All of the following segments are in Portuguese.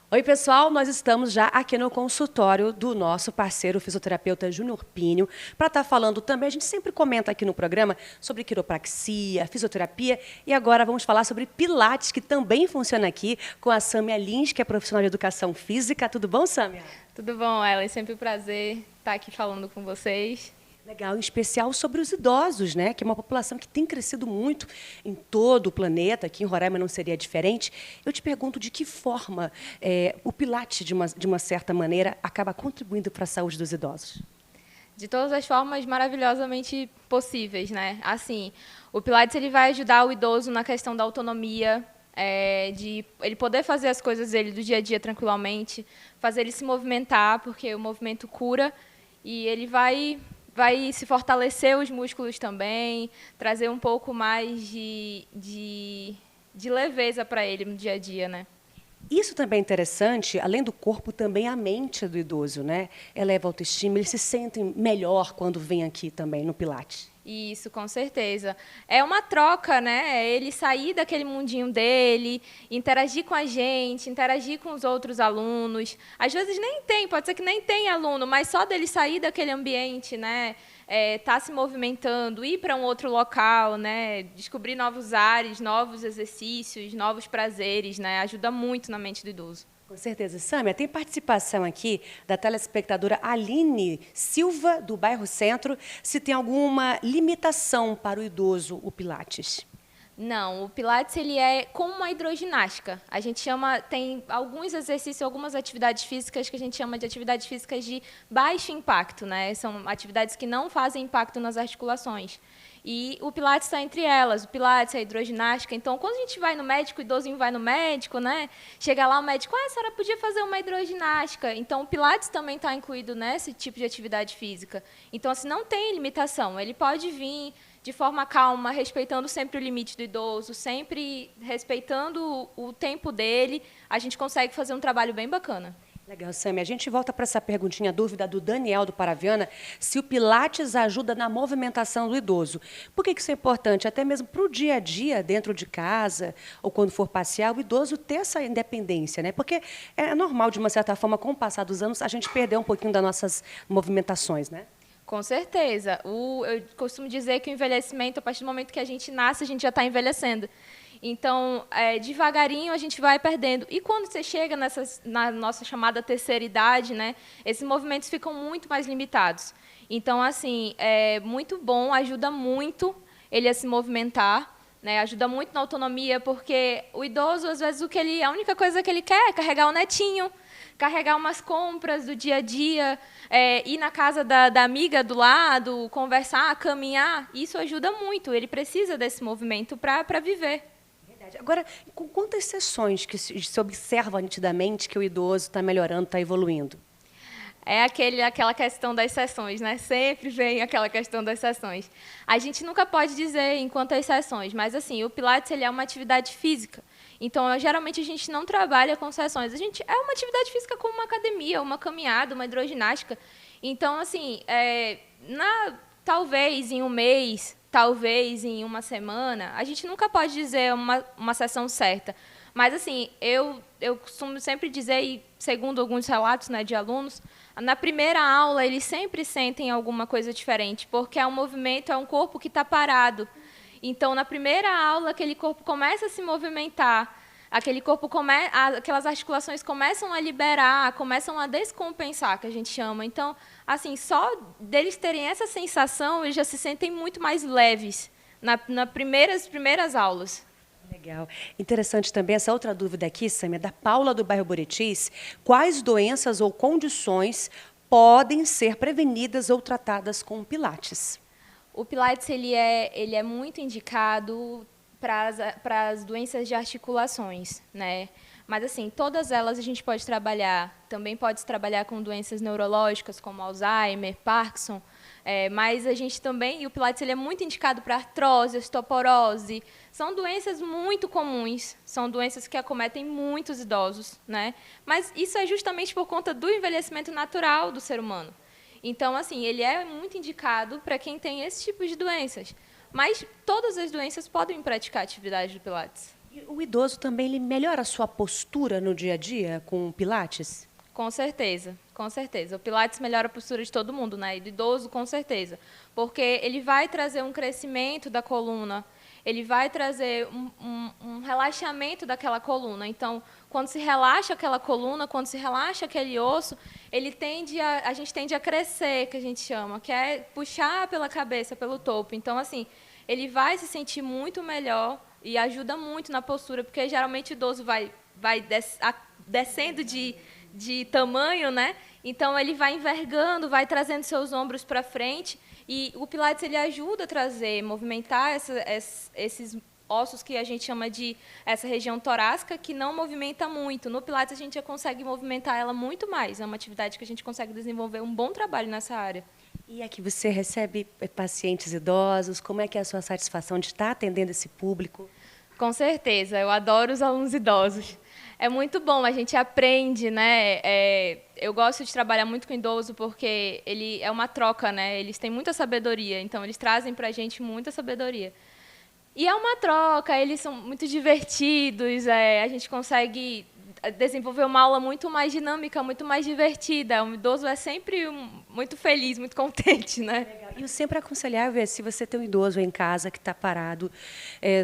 Oi, pessoal, nós estamos já aqui no consultório do nosso parceiro fisioterapeuta Júnior Pínio para estar falando também, a gente sempre comenta aqui no programa sobre quiropraxia, fisioterapia e agora vamos falar sobre pilates, que também funciona aqui com a Sâmia Lins, que é profissional de educação física. Tudo bom, Sâmia? Tudo bom, Ellen? Sempre um prazer estar aqui falando com vocês. Legal, em especial sobre os idosos, né? Que é uma população que tem crescido muito em todo o planeta, aqui em Roraima não seria diferente. Eu te pergunto de que forma o Pilates, de uma certa maneira, acaba contribuindo para a saúde dos idosos? De todas as formas maravilhosamente possíveis, né? Assim, o Pilates ele vai ajudar o idoso na questão da autonomia, de ele poder fazer as coisas dele do dia a dia tranquilamente, fazer ele se movimentar, porque o movimento cura, e ele vai se fortalecer os músculos também, trazer um pouco mais de leveza para ele no dia a dia, né? Isso também é interessante, além do corpo, também a mente do idoso, né? Eleva a autoestima, eles se sentem melhor quando vêm aqui também no Pilates. Isso, com certeza. É uma troca, né? É ele sair daquele mundinho dele, interagir com a gente, interagir com os outros alunos. Às vezes nem tem, pode ser que nem tenha aluno, mas só dele sair daquele ambiente, né? Tá se movimentando, ir para um outro local, né? Descobrir novos ares, novos exercícios, novos prazeres, né? Ajuda muito na mente do idoso. Com certeza. Sâmia, tem participação aqui da telespectadora Aline Silva, do bairro Centro, se tem alguma limitação para o idoso, o Pilates. Não, o Pilates ele é como uma hidroginástica. A gente chama, tem alguns exercícios, algumas atividades físicas que a gente chama de atividades físicas de baixo impacto, né? São atividades que não fazem impacto nas articulações. E o Pilates está entre elas. O Pilates é a hidroginástica. Então, quando a gente vai no médico, o idosinho vai no médico, né? Chega lá o médico, a senhora podia fazer uma hidroginástica. Então, o Pilates também está incluído nesse tipo de atividade física. Então, assim, não tem limitação. Ele pode vir de forma calma, respeitando sempre o limite do idoso, sempre respeitando o tempo dele, a gente consegue fazer um trabalho bem bacana. Legal, Sâmia. A gente volta para essa perguntinha, dúvida do Daniel, do Paraviana, se o Pilates ajuda na movimentação do idoso. Por que isso é importante? Até mesmo para o dia a dia, dentro de casa, ou quando for passear, o idoso ter essa independência, né? Porque é normal, de uma certa forma, com o passar dos anos, a gente perder um pouquinho das nossas movimentações, né? Com certeza. Eu costumo dizer que o envelhecimento, a partir do momento que a gente nasce, a gente já está envelhecendo. Então, devagarinho, a gente vai perdendo. E quando você chega na nossa chamada terceira idade, né, esses movimentos ficam muito mais limitados. Então, assim, é muito bom, ajuda muito ele a se movimentar, né, ajuda muito na autonomia, porque o idoso, às vezes, a única coisa que ele quer é carregar o netinho, carregar umas compras do dia a dia, ir na casa da amiga do lado, conversar, caminhar. Isso ajuda muito. Ele precisa desse movimento para viver. Verdade. Agora, com quantas sessões que se observa nitidamente que o idoso está melhorando, está evoluindo? É aquela questão das sessões, né? Sempre vem aquela questão das sessões. A gente nunca pode dizer em quantas sessões, mas assim, o Pilates ele é uma atividade física. Então, geralmente a gente não trabalha com sessões. É uma atividade física como uma academia, uma caminhada, uma hidroginástica. Então, assim, talvez em um mês, talvez em uma semana, a gente nunca pode dizer uma sessão certa. Mas, assim, eu costumo sempre dizer, e segundo alguns relatos, né, de alunos, na primeira aula eles sempre sentem alguma coisa diferente, porque é um movimento, é um corpo que está parado. Então, na primeira aula, aquele corpo começa a se movimentar, aquelas articulações começam a liberar, começam a descompensar, que a gente chama. Então, assim, só deles terem essa sensação, eles já se sentem muito mais leves nas primeiras aulas. Legal. Interessante também essa outra dúvida aqui, Sâmia, da Paula do bairro Buritis. Quais doenças ou condições podem ser prevenidas ou tratadas com Pilates? O Pilates ele é muito indicado para as doenças de articulações, né? Mas, assim, todas elas a gente pode trabalhar. Também pode trabalhar com doenças neurológicas, como Alzheimer, Parkinson. Mas a gente também, e o Pilates ele é muito indicado para artrose, osteoporose. São doenças muito comuns, são doenças que acometem muitos idosos, né? Mas isso é justamente por conta do envelhecimento natural do ser humano. Então, assim, ele é muito indicado para quem tem esse tipo de doenças. Mas todas as doenças podem praticar atividade do Pilates. E o idoso também ele melhora a sua postura no dia a dia com o Pilates? Com certeza, com certeza. O Pilates melhora a postura de todo mundo, né? E do idoso, com certeza. Porque ele vai trazer um crescimento da coluna, ele vai trazer um relaxamento daquela coluna. Então, quando se relaxa aquela coluna, quando se relaxa aquele osso, a gente tende a crescer, que a gente chama, que é puxar pela cabeça, pelo topo. Então, assim, ele vai se sentir muito melhor e ajuda muito na postura, porque geralmente o idoso vai descendo de tamanho, né? Então ele vai envergando, vai trazendo seus ombros para frente, e o Pilates ele ajuda a trazer, movimentar esses ossos que a gente chama de essa região torácica, que não movimenta muito. No Pilates a gente já consegue movimentar ela muito mais. É uma atividade que a gente consegue desenvolver um bom trabalho nessa área. E aqui você recebe pacientes idosos? Como é que é a sua satisfação de estar atendendo esse público? Com certeza, eu adoro os alunos idosos. É muito bom, a gente aprende, né? Eu gosto de trabalhar muito com idoso porque ele é uma troca, né? Eles têm muita sabedoria, então eles trazem para a gente muita sabedoria. E é uma troca, eles são muito divertidos, a gente consegue desenvolver uma aula muito mais dinâmica, muito mais divertida. O idoso é sempre muito feliz, muito contente, né? Legal. E o sempre aconselhável é, se você tem um idoso em casa que está parado,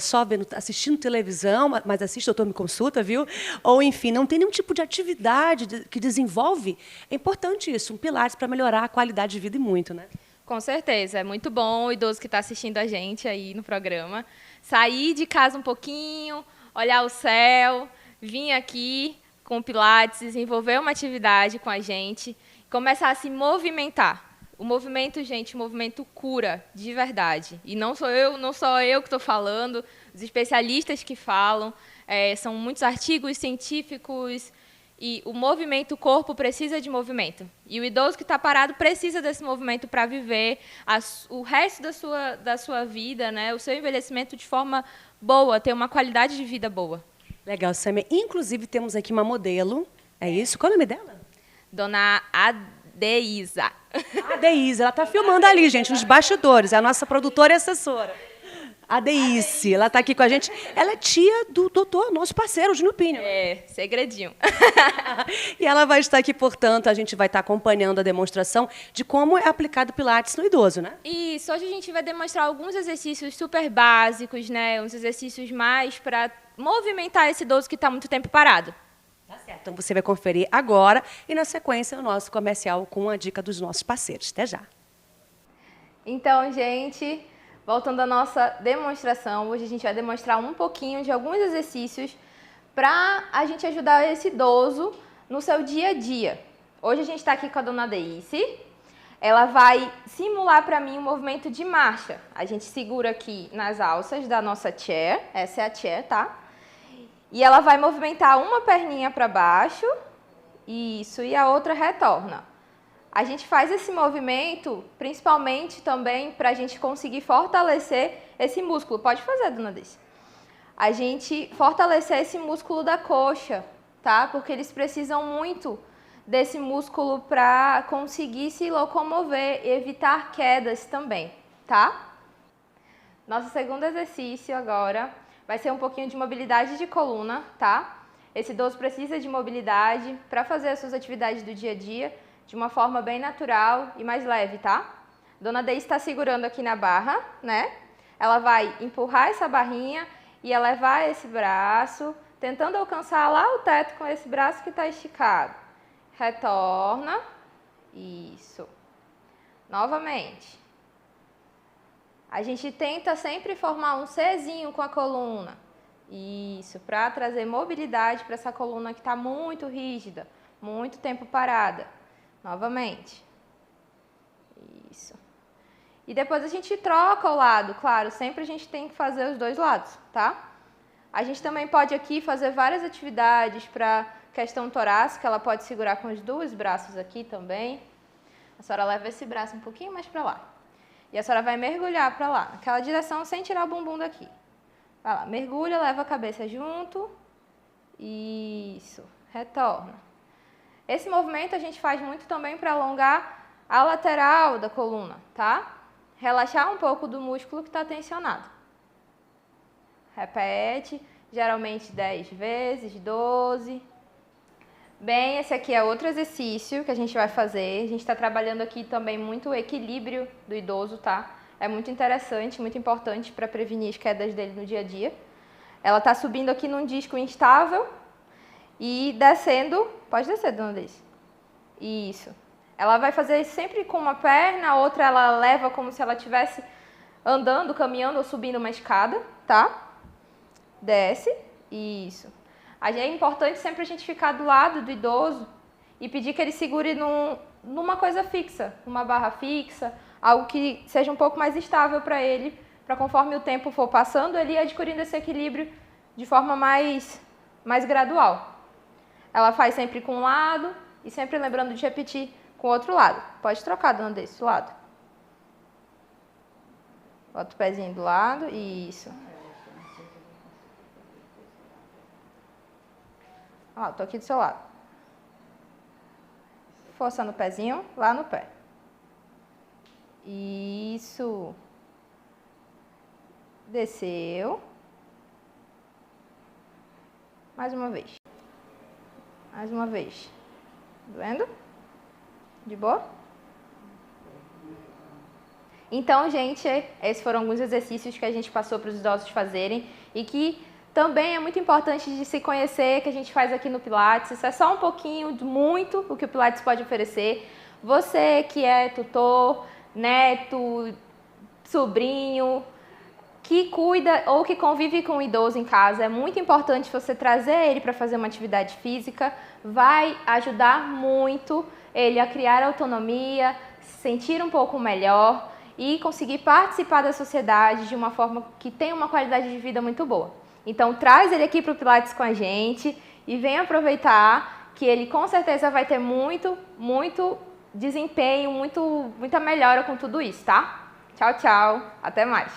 só vendo, assistindo televisão, mas assiste Doutor Me Consulta, viu? Ou, enfim, não tem nenhum tipo de atividade que desenvolve, é importante isso, um Pilates para melhorar a qualidade de vida e muito, né? Com certeza, é muito bom o idoso que está assistindo a gente aí no programa sair de casa um pouquinho, olhar o céu, vir aqui com o Pilates, desenvolver uma atividade com a gente, começar a se movimentar. O movimento, gente, o movimento cura de verdade. E não sou eu que estou falando, os especialistas que falam, são muitos artigos científicos. E o movimento, o corpo precisa de movimento. E o idoso que está parado precisa desse movimento para viver o resto da sua vida, né? O seu envelhecimento de forma boa, ter uma qualidade de vida boa. Legal, Sâmia. Inclusive, temos aqui uma modelo. É isso? Qual é o nome dela? Dona Adeísa. Adeísa. Ela está filmando ali, gente, nos bastidores. É a nossa produtora e assessora. A Deice, ela está aqui com a gente. Ela é tia do doutor, nosso parceiro, Júnior Pinho. Segredinho. E ela vai estar aqui, portanto, a gente vai estar acompanhando a demonstração de como é aplicado Pilates no idoso, né? Isso, hoje a gente vai demonstrar alguns exercícios super básicos, né? Uns exercícios mais para movimentar esse idoso que está muito tempo parado. Tá certo. Então você vai conferir agora e, na sequência, o nosso comercial com a dica dos nossos parceiros. Até já. Então, gente, voltando à nossa demonstração, hoje a gente vai demonstrar um pouquinho de alguns exercícios para a gente ajudar esse idoso no seu dia a dia. Hoje a gente está aqui com a dona Deice. Ela vai simular para mim um movimento de marcha. A gente segura aqui nas alças da nossa chair, essa é a chair, tá? E ela vai movimentar uma perninha para baixo, isso, e a outra retorna. A gente faz esse movimento principalmente também para a gente conseguir fortalecer esse músculo. Pode fazer, dona Deice. A gente fortalecer esse músculo da coxa, tá? Porque eles precisam muito desse músculo para conseguir se locomover e evitar quedas também, tá? Nosso segundo exercício agora vai ser um pouquinho de mobilidade de coluna, tá? Esse idoso precisa de mobilidade para fazer as suas atividades do dia a dia de uma forma bem natural e mais leve, tá? Dona Deice está segurando aqui na barra, né? Ela vai empurrar essa barrinha e elevar esse braço, tentando alcançar lá o teto com esse braço que está esticado. Retorna. Isso. Novamente. A gente tenta sempre formar um Czinho com a coluna. Isso, para trazer mobilidade para essa coluna que está muito rígida, muito tempo parada. Novamente. Isso. E depois a gente troca o lado, claro, sempre a gente tem que fazer os dois lados, tá? A gente também pode aqui fazer várias atividades para questão torácica, ela pode segurar com os dois braços aqui também. A senhora leva esse braço um pouquinho mais para lá. E a senhora vai mergulhar para lá, naquela direção sem tirar o bumbum daqui. Vai lá, mergulha, leva a cabeça junto. Isso, retorna. Esse movimento a gente faz muito também para alongar a lateral da coluna, tá? Relaxar um pouco do músculo que está tensionado. Repete. geralmente 10 vezes, 12. Bem, esse aqui é outro exercício que a gente vai fazer. A gente está trabalhando aqui também muito o equilíbrio do idoso, tá? É muito interessante, muito importante para prevenir as quedas dele no dia a dia. Ela está subindo aqui num disco instável e descendo. Pode descer, dona Deise. Isso. Ela vai fazer isso sempre com uma perna, a outra ela leva como se ela estivesse andando, caminhando ou subindo uma escada, tá? Desce. Isso. É importante sempre a gente ficar do lado do idoso e pedir que ele segure numa coisa fixa, numa barra fixa, algo que seja um pouco mais estável para ele, para conforme o tempo for passando, ele ir adquirindo esse equilíbrio de forma mais gradual. Ela faz sempre com um lado e sempre lembrando de repetir com o outro lado. Pode trocar, dona desse lado. Bota o pezinho do lado, isso. Ó, tô aqui do seu lado. Força no pezinho, lá no pé. Isso. Desceu. Mais uma vez. Mais uma vez. Doendo? De boa? Então, gente, esses foram alguns exercícios que a gente passou para os idosos fazerem e que também é muito importante de se conhecer, que a gente faz aqui no Pilates. Isso é só um pouquinho, muito, o que o Pilates pode oferecer. Você que é tutor, neto, sobrinho, que cuida ou que convive com o idoso em casa, é muito importante você trazer ele para fazer uma atividade física. Vai ajudar muito ele a criar autonomia, se sentir um pouco melhor e conseguir participar da sociedade de uma forma que tenha uma qualidade de vida muito boa. Então, traz ele aqui para o Pilates com a gente e vem aproveitar que ele com certeza vai ter muito desempenho, muita melhora com tudo isso, tá? Tchau, tchau. Até mais.